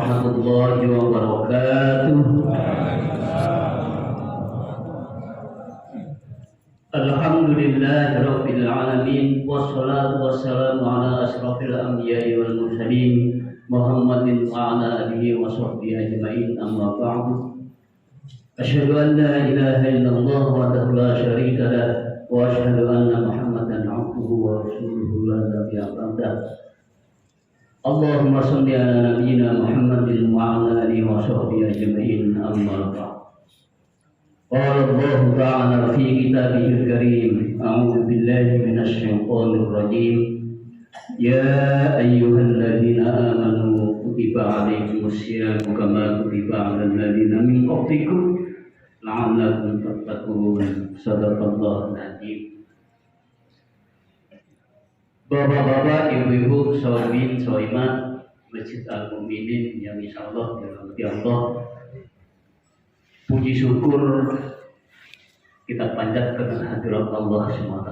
warahmatullahi wabarakatuh. Alhamdulillahirabbil alamin wassalatu wassalamu ala asyrafil anbiya'i wal mursalin Muhammadin wa ala alihi wa sahbihi ajma'in, amma ba'du. Asyhadu an la ilaha illallah wahdahu la syarika lah wa asyhadu anna Muhammadan abduhu wa rasuluhu la nabiyya ba'dah. Allahumma shalli ala nabiyyina Muhammadin wa ala alihi wa sahbihi ajma'in, amma ba'd. Qala Allah ta'ala fi kitabihil karim, a'udzu billahi minasy syaithanir rajim. Ya ayyuhalladzina amanu kutiba 'alaikumus syiyamu kama kutiba 'alal ladzina min qablikum la'allakum tattaqun. Shadaqallahul 'azim. Bapak-bapak, ibu-ibu, sholimin, sholimat Masjid Al-Mu'minin yang insyaallah dirahmati Allah, puji syukur kita panjatkan hadirat Allah SWT.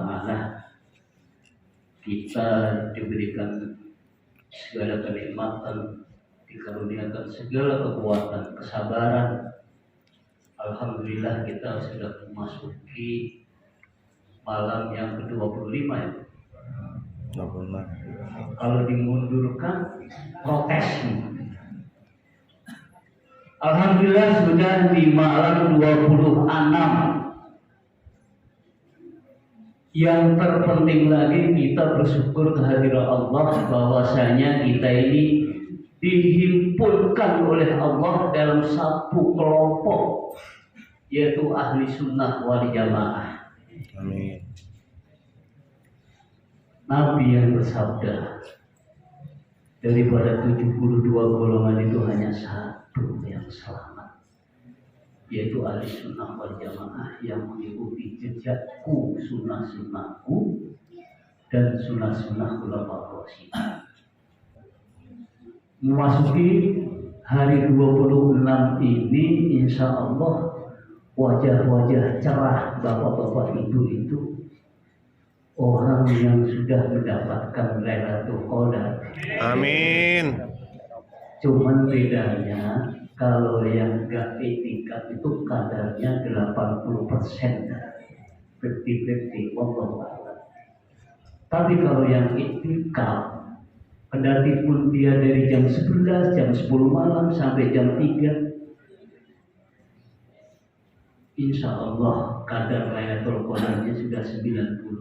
Kita diberikan segala kenikmatan, dikaruniakan segala kekuatan, kesabaran. Alhamdulillah kita sudah memasuki malam yang ke-25 ya. Kalau dimundurkan protes. Alhamdulillah sudah di malam 26. Yang terpenting lagi kita bersyukur kehadiran Allah bahwasanya kita ini dihimpunkan oleh Allah dalam satu kelompok, yaitu ahli sunnah wal jamaah. Amin. Nabi yang bersabda, daripada 72 golongan itu hanya satu yang selamat, yaitu ahli sunnah wal jamaah yang mengikuti jejakku, sunnah-sunnahku dan sunnah-sunnah khulafaur rasyidin. Memasuki hari 26 ini, insya Allah wajah-wajah cerah bapak-bapak ibu itu orang yang sudah mendapatkan Lailatul Qadar. Amin. Cuman bedanya kalau yang enggak itikaf itu kadarnya 80%. 50-50 Allah. Tapi kalau yang itikaf, kendati pun dia dari jam 11, jam 10 malam sampai jam 3, insya Allah kadar Lailatul Qadarnya sudah 99%.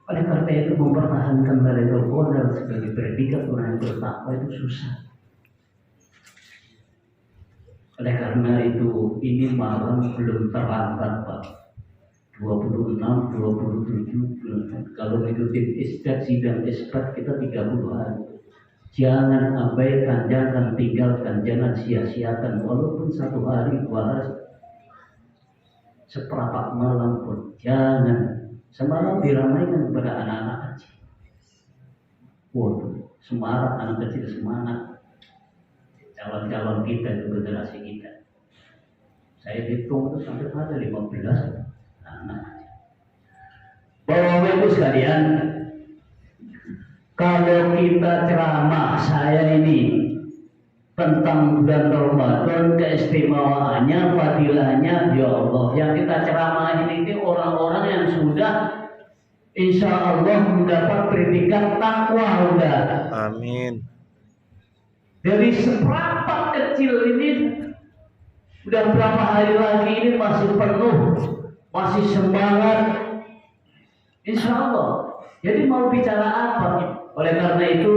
Oleh karena itu mempertahankan Lailatul Qadar sebagai predikat orang yang bertakwa itu susah. Oleh karena itu ini malam belum terlambat Pak. 26, 27 kalau mengikuti isbat sidang isbat kita 30 hari. Jangan abaikan, jangan tinggalkan, jangan sia-siakan walaupun 1 hari, 2 hari, seperempat malam pun jangan. Semalam diramaikan kepada anak-anak kecil. Waduh, semangat anak kecil, semangat. Calon-calon kita itu generasi kita. Saya hitung itu sampai ada 15 anak. Bapak-bapak ibu sekalian, kalau kita ceramah saya ini tentang bulan Ramadan, keistimewaannya, fadilahnya, ya Allah, yang kita ceramah ini orang-orang yang sudah insya Allah mendapat predikat takwa udah. Amin. Dari seperempat kecil ini udah berapa hari lagi ini masih penuh, masih semangat, insya Allah. Jadi mau bicara apa? Oleh karena itu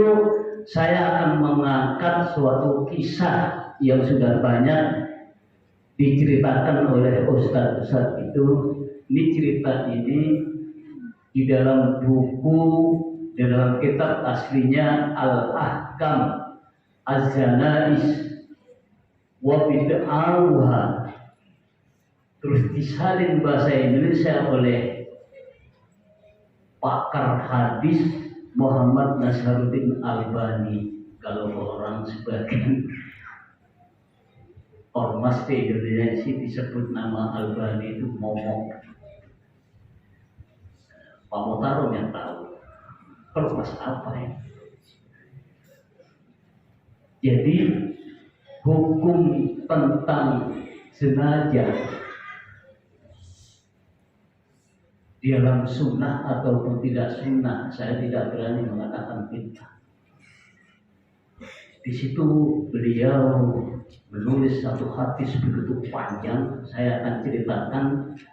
saya akan mengangkat suatu kisah yang sudah banyak diceritakan oleh ustaz-ustaz itu. Ini cerita ini di dalam buku, di dalam kitab aslinya Al-Ahkam Az-Zanais wa Bid'auha, terus disalin bahasa Indonesia oleh pakar hadis Muhammad Nasruddin Albani. Kalau orang sebagian ormas di Indonesia disebut nama Albani itu momok. Pak Motarum yang tahu. Ormas apa ya? Jadi hukum tentang jenazah di dalam sunnah ataupun tidak sunnah, saya tidak berani mengatakan bid'ah. Di situ beliau menulis satu hadis begitu panjang. Saya akan ceritakan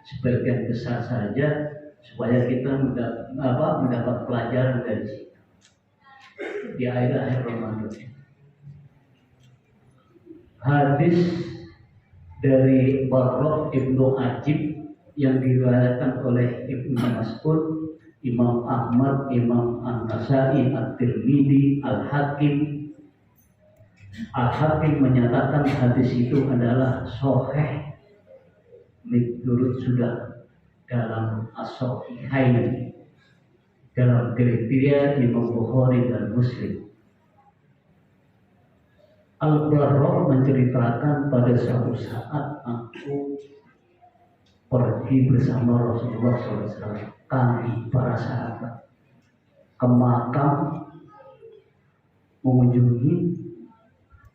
sebagian besar saja supaya kita mendapat pelajaran dari situ di akhir-akhir Ramadan. Hadis dari Barrah Ibnu Ajib yang diriwayatkan oleh Ibnu Mas'ud, Imam Ahmad, Imam An-Nasai, At-Tirmidzi, Al-Hakim. Al-Hakim menyatakan hadis itu adalah sahih menurut sudah dalam as-sahihain, dalam kriteria Imam Bukhari dan Muslim. Al-Barrah menceritakan pada suatu saat aku pergi bersama Rasulullah SAW, kami para sahabat ke makam mengunjungi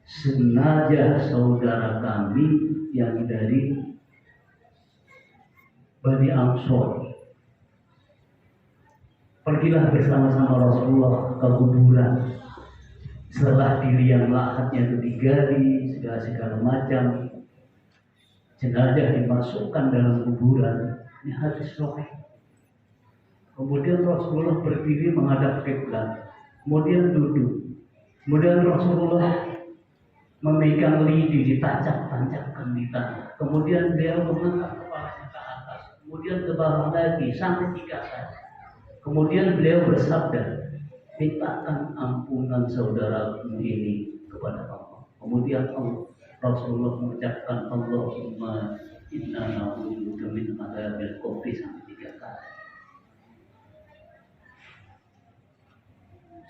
jenazah saudara kami yang dari Bani Ansor. Pergilah bersama-sama Rasulullah ke kuburan. Setelah dilihat lahatnya itu digali, segala macam, jenazah dimasukkan dalam kuburan. Ini hadis sahih. Kemudian Rasulullah berdiri menghadap kiblat, kemudian duduk. Kemudian Rasulullah memegang lidi, ditancap-tancapkan di tanah. Kemudian beliau mengangkat kepalanya ke atas, kemudian ke bawah lagi sampai 3 kali. Kemudian beliau bersabda, mintakan ampunan saudaraku ini kepada Allah. Kemudian Rasulullah mengucapkan Allahumma inna na'udzubika min adzabil qabri sampai 3 kali.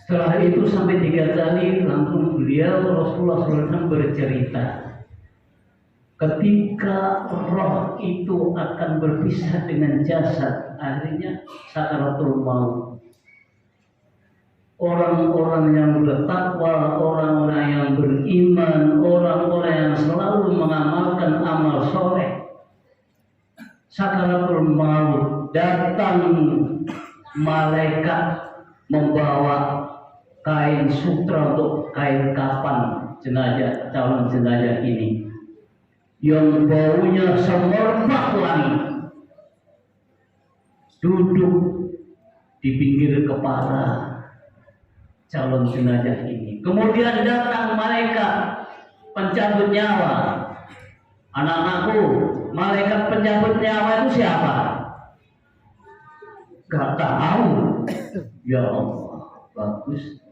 Setelah itu sampai 3 kali langsung beliau Rasulullah SAW bercerita, ketika roh itu akan berpisah dengan jasad, akhirnya sakaratul maut. Orang-orang yang bertakwa, orang-orang yang beriman, orang-orang yang selalu mengamalkan amal soleh, sakaratul maut datang malaikat membawa kain sutra untuk kain kafan jenazah, calon jenazah ini yang baunya semerbak wangi, duduk di pinggir kepala calon jenazah ini. Kemudian datang malaikat pencabut nyawa. Anak-anakku, malaikat pencabut nyawa itu siapa? Gak tahu. Ya Allah, bagus.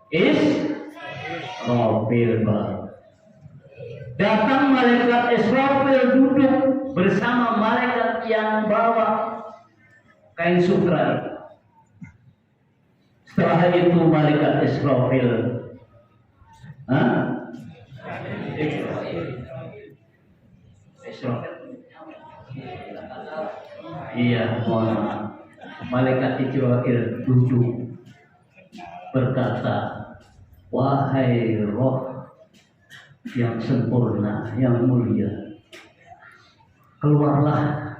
Israfil. Datang malaikat Israfil duduk bersama malaikat yang bawa kain sutra. Setelah itu malaikat Israfil, iya, malaikat Israfil duduk berkata, wahai roh yang sempurna, yang mulia, keluarlah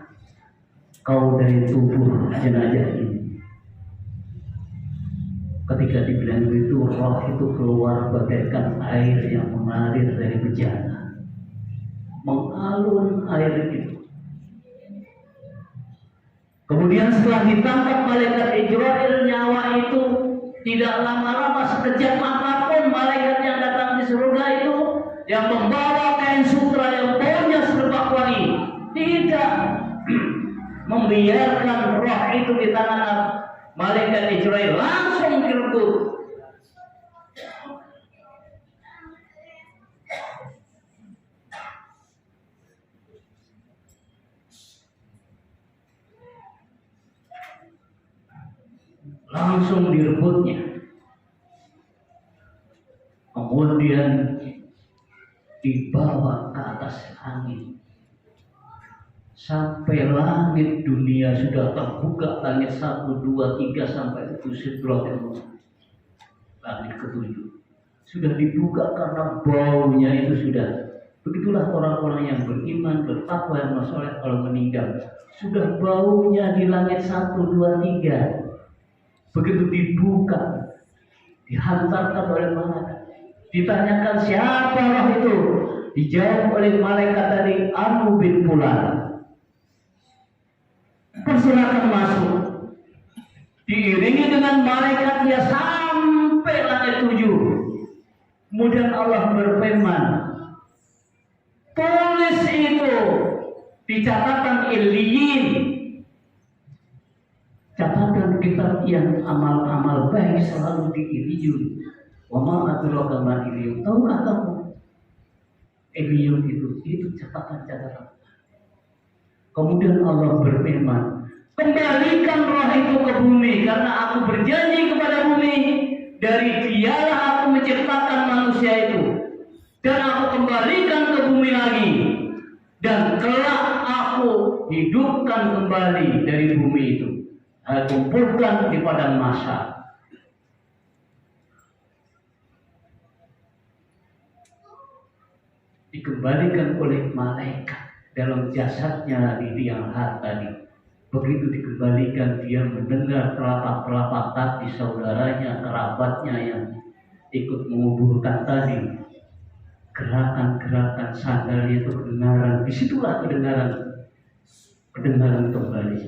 kau dari tubuh jenazah ini. Ketika dibilang itu, roh itu keluar bagaikan air yang mengalir dari bejana, mengalun air itu. Kemudian setelah ditangkap malaikat Israfil, nyawa itu tidak lama-lama, sekejap apapun malaikat yang datang di surga itu yang membawa kain sutra yang baunya semerbak wangi tidak membiarkan roh itu di tangan malaikat Israfil, langsung direbut. Langsung direbutnya. Kemudian dibawa ke atas angin sampai langit dunia sudah terbuka, langit 1, 2, 3 sampai itu Sidratul Muntaha, langit ke-7. sudah dibuka karena baunya itu sudah. Begitulah orang-orang yang beriman, bertakwa, yang soleh kalau meninggal. Sudah baunya di langit 1, 2, 3. Begitu dibuka, dihantarkan oleh malaikat. Ditanyakan siapa roh itu? Dijawab oleh malaikat dari Anu bin Fulan. Persilakan masuk. Diiringi dengan malaikatnya sampai langit 7. Kemudian Allah berfirman, tulis itu di catatan Illiyin, catatan kitab yang amal-amal baik selalu di Illiyin. Wa ma adraka ma Illiyin. Tahukah kamu Illiyin itu catatan-catatan. Kemudian Allah berfirman, kembalikan roh itu ke bumi, karena aku berjanji kepada bumi, dari dialah aku menciptakan manusia itu, dan aku kembalikan ke bumi lagi, dan kelak aku hidupkan kembali dari bumi itu, aku kumpulkan di padang mahsyar. Dikembalikan oleh malaikat dalam jasadnya di tiang hat tadi. Begitu dikembalikan, dia mendengar telapak-telapak kaki saudaranya, kerabatnya yang ikut menguburkan tadi. Gerakan-gerakan sandalnya itu kedengaran. Disitulah kedengaran kembali.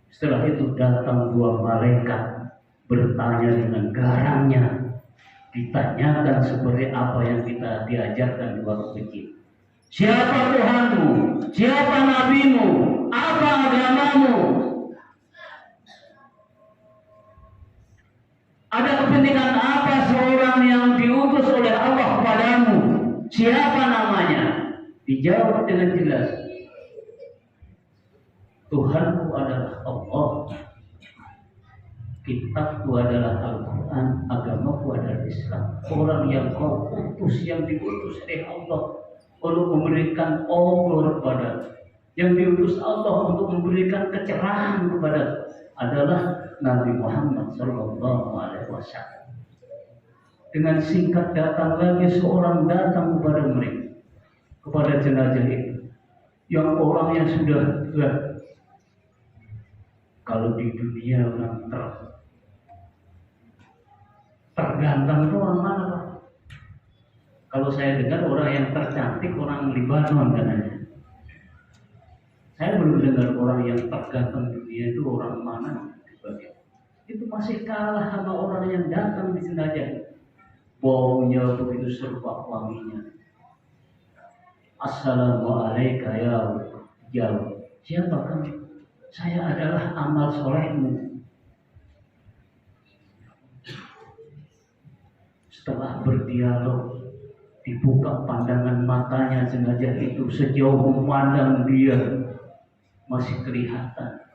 Setelah itu datang 2 malaikat bertanya dengan garangnya. Ditanyakan seperti apa yang kita diajarkan di waktu kecil. Siapa Tuhanmu? Siapa nabimu? Apa agamamu? Ada kepentingan apa seorang yang diutus oleh Allah kepadamu? Siapa namanya? Dijawab dengan jelas. Tuhanku adalah Allah. Kitabku adalah Al-Quran, agamaku adalah Islam. Orang yang kau utus, yang diutus oleh Allah untuk memberikan obor kepada, yang diutus Allah untuk memberikan kecerahan kepada adalah Nabi Muhammad SAW. Dengan singkat datang lagi seorang datang kepada mereka, kepada jenazah itu, yang orang yang sudah kalau di dunia orang tergantang itu orang mana, Pak? Kalau saya dengar orang yang tercantik orang Libanon katanya. Saya belum dengar orang yang tergantang dunia itu orang mana. Itu masih kalah sama orang yang datang di jenazah. Baunya begitu serba wanginya. Assalamualaikum ya siapa kamu? Saya adalah amal solehmu. Setelah berdialog, dibuka pandangan matanya jenazah itu, sejauh memandang dia masih kelihatan.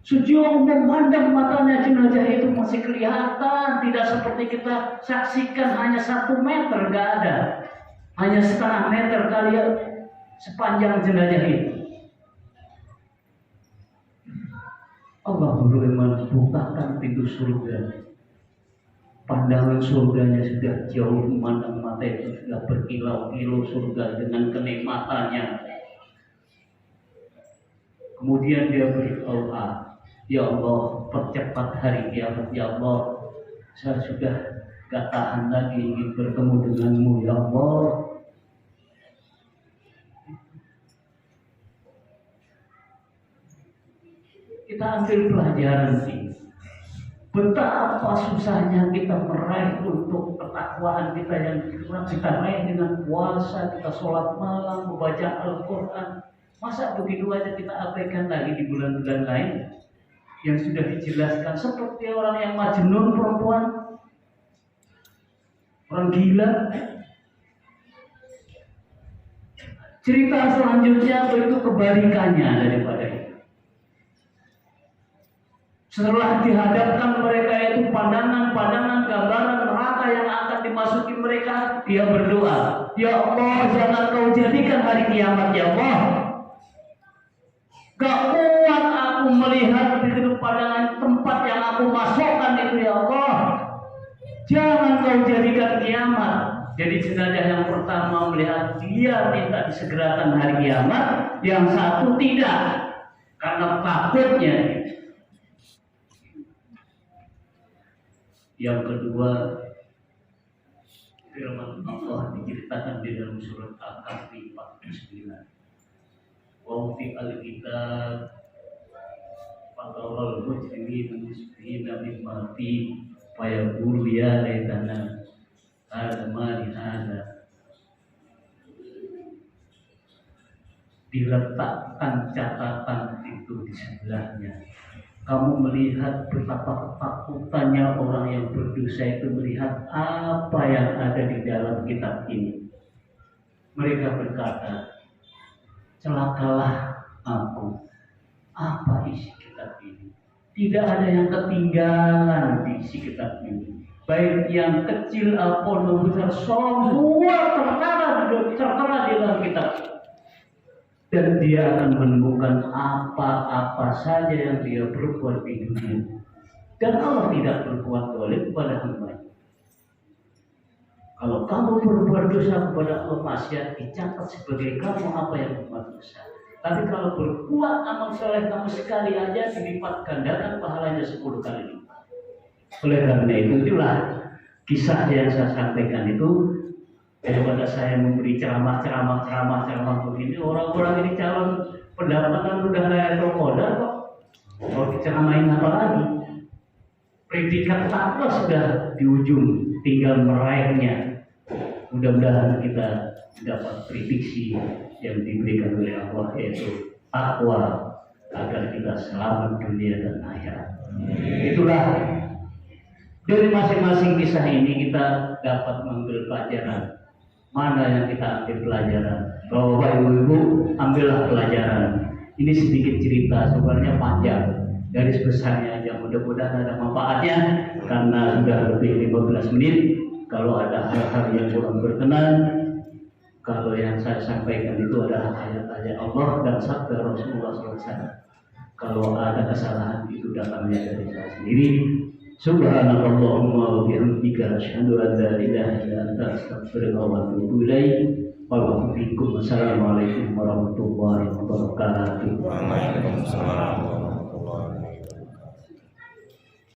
Sejauh memandang matanya jenazah itu masih kelihatan, tidak seperti kita saksikan hanya 1 meter, nggak ada, hanya setengah meter kali sepanjang jenazah itu. Allah berfirman, bukakan pintu surga. Pandangan surganya sudah jauh memandang mata itu, sudah berkilau-kilau surga dengan kenikmatannya. Kemudian dia berdoa, ya Allah, percepat hari kiamat, ya Allah, saya sudah gak tahan lagi ingin bertemu denganmu, ya Allah. Kita ambil pelajaran sih. Betapa susahnya kita meraih untuk ketakwaan kita yang kita raih dengan puasa, kita sholat malam, membaca Al-Quran. Masa begitu aja kita abaikan lagi di bulan-bulan lain yang sudah dijelaskan seperti orang yang majnun perempuan, orang gila. Cerita selanjutnya itu kebalikannya daripada itu. Setelah dihadapkan mereka itu pandangan-pandangan gambaran neraka yang akan dimasuki mereka, dia berdoa, ya Allah, jangan kau jadikan hari kiamat, ya Allah. Gak kuat aku melihat begitu pandangan tempat yang aku masukkan itu, ya Allah. Jangan kau jadikan kiamat jadi jenazah yang pertama melihat dia minta disegerakan hari kiamat, yang satu tidak karena takutnya. Yang kedua, firman Allah diceritakan di dalam surat Al-Kahfi 49. Wa fi al-kitab fatawal mujrimin musbihina mimma fi fayaqulu ya laitana hadza ma li hadza. Diletakkan catatan itu di sebelahnya. Kamu melihat betapa ketakutannya orang yang berdosa itu melihat apa yang ada di dalam kitab ini. Mereka berkata, celakalah aku. Apa isi kitab ini? Tidak ada yang ketinggalan di isi kitab ini. Baik yang kecil ataupun yang besar, semua tertera di dalam kitab. Dan dia akan menemukan apa-apa saja yang dia berbuat di dunia. Dan Allah tidak berbuat zalim kepada hamba-Nya. Kalau kamu berbuat dosa kepada Allah, maksiat dicatat sebagai kamu apa yang berbuat dosa. Tapi kalau berbuat amal soleh kamu sekali aja, dilipat gandakan pahalanya 10 kali lipat. Oleh karena itulah kisah yang saya sampaikan itu. Daripada saya memberi ceramah begini, orang-orang ini calon pendapatan udah kayak krokodil kok. Mau diceramain apa lagi? Predikat apa sudah di ujung, tinggal meraihnya. Mudah-mudahan kita dapat prediksi yang diberikan oleh Allah, yaitu takwa agar kita selamat dunia dan akhirat. Itulah dari masing-masing kisah ini kita dapat mengambil pelajaran. Mana yang kita ambil pelajaran? Bapak ibu-ibu, ambillah pelajaran. Ini sedikit cerita, sebenarnya panjang. Garis besarnya aja, mudah-mudahan ada manfaatnya. Karena sudah lebih 15 menit. Kalau ada hal-hal yang kurang berkenan, kalau yang saya sampaikan itu adalah ayat-ayat Allah dan sabda Rasulullah SAW. Kalau ada kesalahan itu datangnya dari saya sendiri. Subhanallahumma wa bihamdika asyhadu an la ilaha illa anta astaghfiruka wa atubu ilaik. Wassalamualaikum warahmatullahi wabarakatuh. Waalaikumsalam warahmatullahi wabarakatuh.